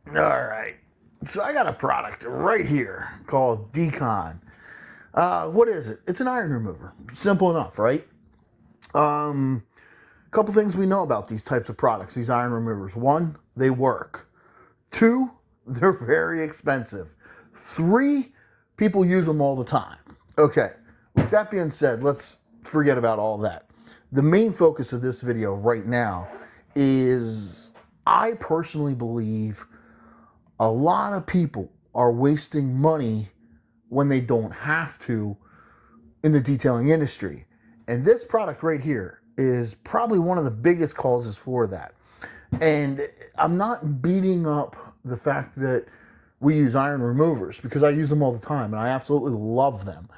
All right. So I got a product right here called Decon. What is it? It's an iron remover. Simple enough, right? Um, Couple things we know about these types of products, these iron removers. One, they work. Two, they're very expensive. Three, people use them all the time. Okay, with that being said, let's forget about all that. The main focus of this video right now is I personally believe a lot of people are wasting money when they don't have to in the detailing industry. And this product right here is probably one of the biggest causes for that. And I'm not beating up the fact that we use iron removers because I use them all the time and I absolutely love them.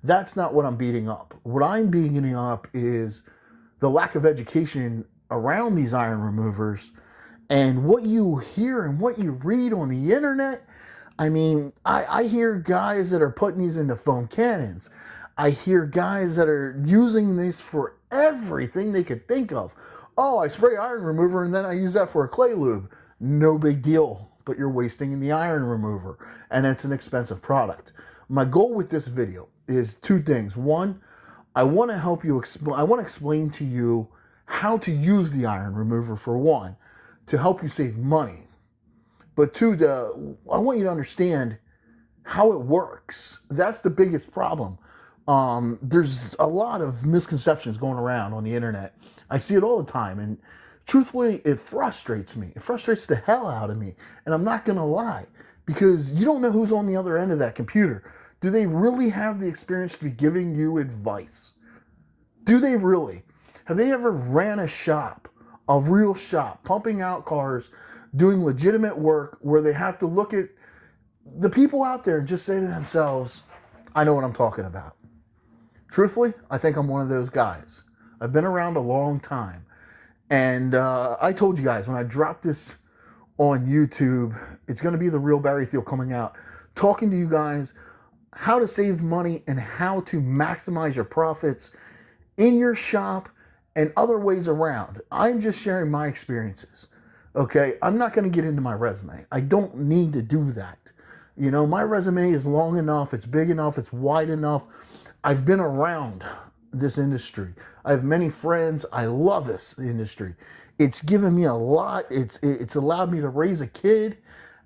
That's not what I'm beating up. What I'm beating up is the lack of education around these iron removers and what you hear and what you read on the internet. I mean, I hear guys that are putting these into foam cannons. I hear guys that are using this for everything they could think of. Oh, I spray iron remover and then I use that for a clay lube. No big deal, but you're wasting the iron remover, and it's an expensive product. My goal with this video is two things. One, I want to help you. I want to explain to you how to use the iron remover for one, to help you save money. But two, I want you to understand how it works. That's the biggest problem. There's a lot of misconceptions going around on the internet. I see it all the time, and truthfully, it frustrates me. It frustrates the hell out of me, and I'm not gonna lie, because you don't know who's on the other end of that computer. Do they really have the experience to be giving you advice? Do they really? Have they ever ran a real shop, pumping out cars, doing legitimate work where they have to look at the people out there and just say to themselves, I know what I'm talking about? Truthfully, I think I'm one of those guys. I've been around a long time. And I told you guys when I dropped this on YouTube, it's going to be the real Barry Thiel coming out, talking to you guys how to save money and how to maximize your profits in your shop and other ways around. I'm just sharing my experiences. Okay, I'm not going to get into my resume. I don't need to do that. You know, my resume is long enough, it's big enough, it's wide enough. I've been around this industry. I have many friends. I love this industry. It's given me a lot. It's allowed me to raise a kid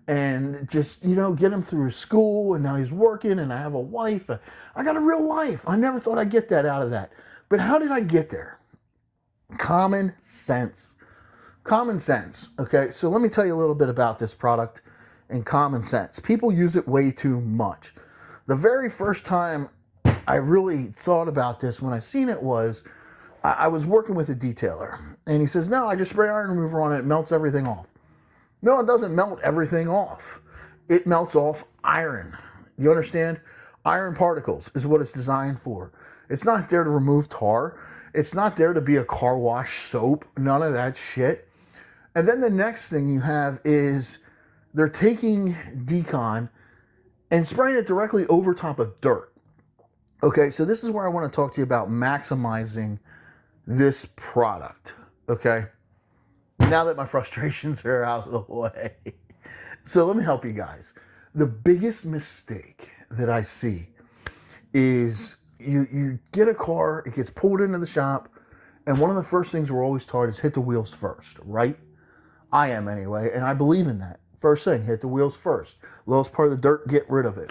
and just, get him through school, and now he's working and I have a wife. I got a real life. I never thought I'd get that out of that. But how did I get there? Common sense. Common sense. Okay, so let me tell you a little bit about this product and common sense. People use it way too much. The very first time I really thought about this when I seen it was I was working with a detailer, and he says, no, I just spray iron remover on it. It melts everything off. No, it doesn't melt everything off. It melts off iron. You understand? Iron particles is what it's designed for. It's not there to remove tar. It's not there to be a car wash soap. None of that shit. And then the next thing you have is they're taking Decon and spraying it directly over top of dirt. Okay, so this is where I want to talk to you about maximizing this product. Okay, now that my frustrations are out of the way. So let me help you guys. The biggest mistake that I see is you get a car, it gets pulled into the shop, and one of the first things we're always taught is hit the wheels first, right? I am anyway, and I believe in that. First thing, hit the wheels first. Lowest part of the dirt, get rid of it.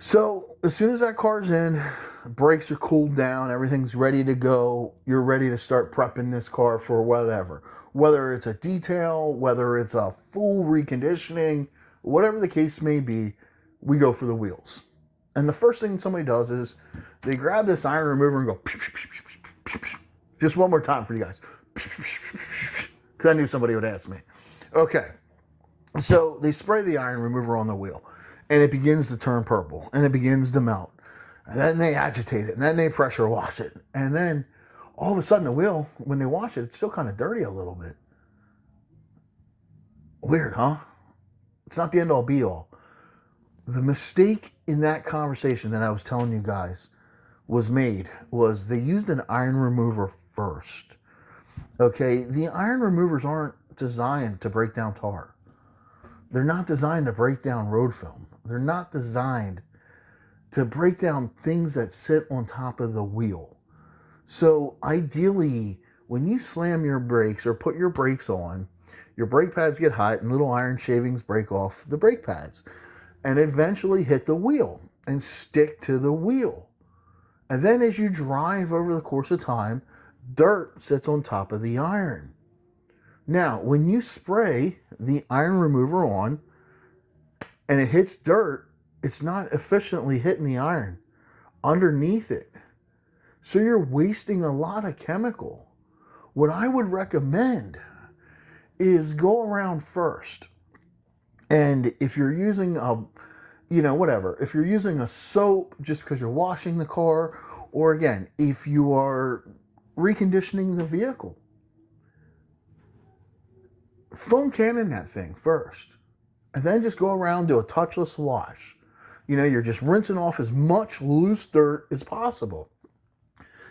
So as soon as that car's in, brakes are cooled down, everything's ready to go, you're ready to start prepping this car for whatever. Whether it's a detail, whether it's a full reconditioning, whatever the case may be, we go for the wheels. And the first thing somebody does is they grab this iron remover and go, just one more time for you guys. Because I knew somebody would ask me. Okay, so they spray the iron remover on the wheel, and it begins to turn purple, and it begins to melt. And then they agitate it, and then they pressure wash it. And then all of a sudden the wheel, when they wash it, it's still kind of dirty a little bit. Weird, huh? It's not the end all be all. The mistake in that conversation that I was telling you guys was they used an iron remover first. Okay, the iron removers aren't designed to break down tar. They're not designed to break down road film. They're not designed to break down things that sit on top of the wheel. So ideally, when you slam your brakes or put your brakes on, your brake pads get hot and little iron shavings break off the brake pads and eventually hit the wheel and stick to the wheel. And then as you drive over the course of time, dirt sits on top of the iron. Now, when you spray the iron remover on and it hits dirt, it's not efficiently hitting the iron underneath it. So you're wasting a lot of chemical. What I would recommend is go around first. And if you're using if you're using a soap just because you're washing the car, or again, if you are reconditioning the vehicle, foam cannon that thing first. And then just go around, do a touchless wash. You're just rinsing off as much loose dirt as possible.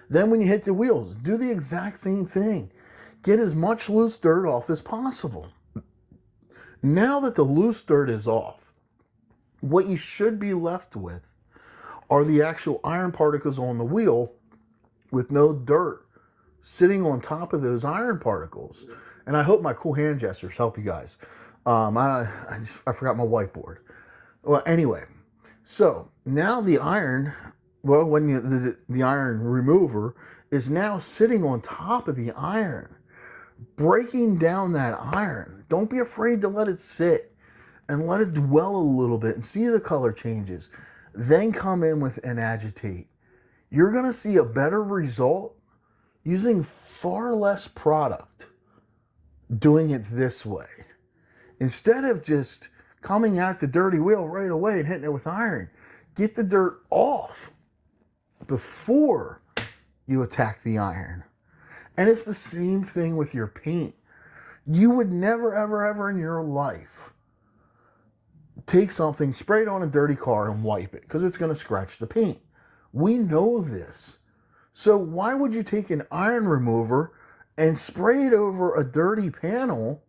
Then when you hit the wheels, do the exact same thing. Get as much loose dirt off as possible. Now that the loose dirt is off, what you should be left with are the actual iron particles on the wheel with no dirt sitting on top of those iron particles. And I hope my cool hand gestures help you guys. I forgot my whiteboard. Well, anyway, so now the iron, the iron remover is now sitting on top of the iron, breaking down that iron. Don't be afraid to let it sit and let it dwell a little bit and see the color changes. Then come in with and agitate. You're going to see a better result using far less product doing it this way. Instead of just coming at the dirty wheel right away and hitting it with iron, get the dirt off before you attack the iron. And it's the same thing with your paint. You would never, ever, ever in your life take something, spray it on a dirty car and wipe it because it's going to scratch the paint. We know this. So why would you take an iron remover and spray it over a dirty panel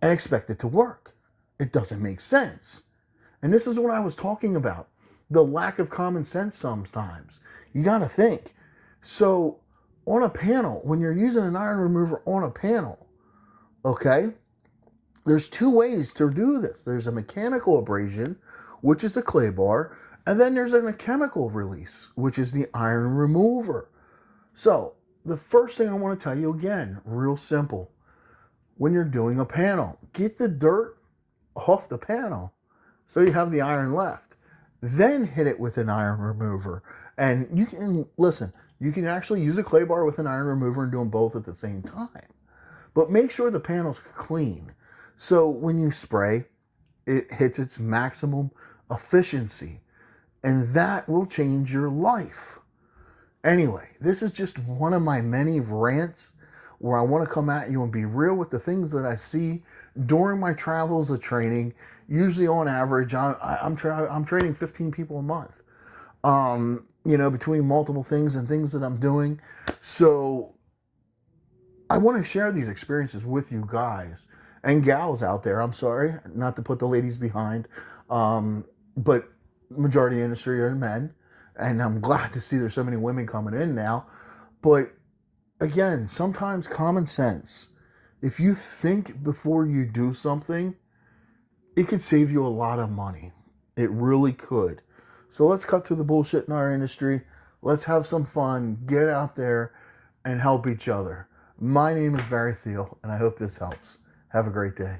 and expect it to work? It doesn't make sense. And this is what I was talking about. The lack of common sense sometimes. You got to think. So on a panel, when you're using an iron remover on a panel, okay, there's two ways to do this. There's a mechanical abrasion, which is a clay bar, and then there's a chemical release, which is the iron remover. So the first thing I want to tell you again, real simple. When you're doing a panel, get the dirt off the panel so you have the iron left. Then hit it with an iron remover. And you can actually use a clay bar with an iron remover and do them both at the same time. But make sure the panel's clean. So when you spray, it hits its maximum efficiency. And that will change your life. Anyway, this is just one of my many rants where I want to come at you and be real with the things that I see during my travels of training. Usually on average, I'm training 15 people a month, between multiple things and things that I'm doing. So I want to share these experiences with you guys and gals out there. I'm sorry, not to put the ladies behind, but majority of the industry are men. And I'm glad to see there's so many women coming in now. But again, sometimes common sense. If you think before you do something, it could save you a lot of money. It really could. So let's cut through the bullshit in our industry. Let's have some fun. Get out there and help each other. My name is Barry Thiel, and I hope this helps. Have a great day.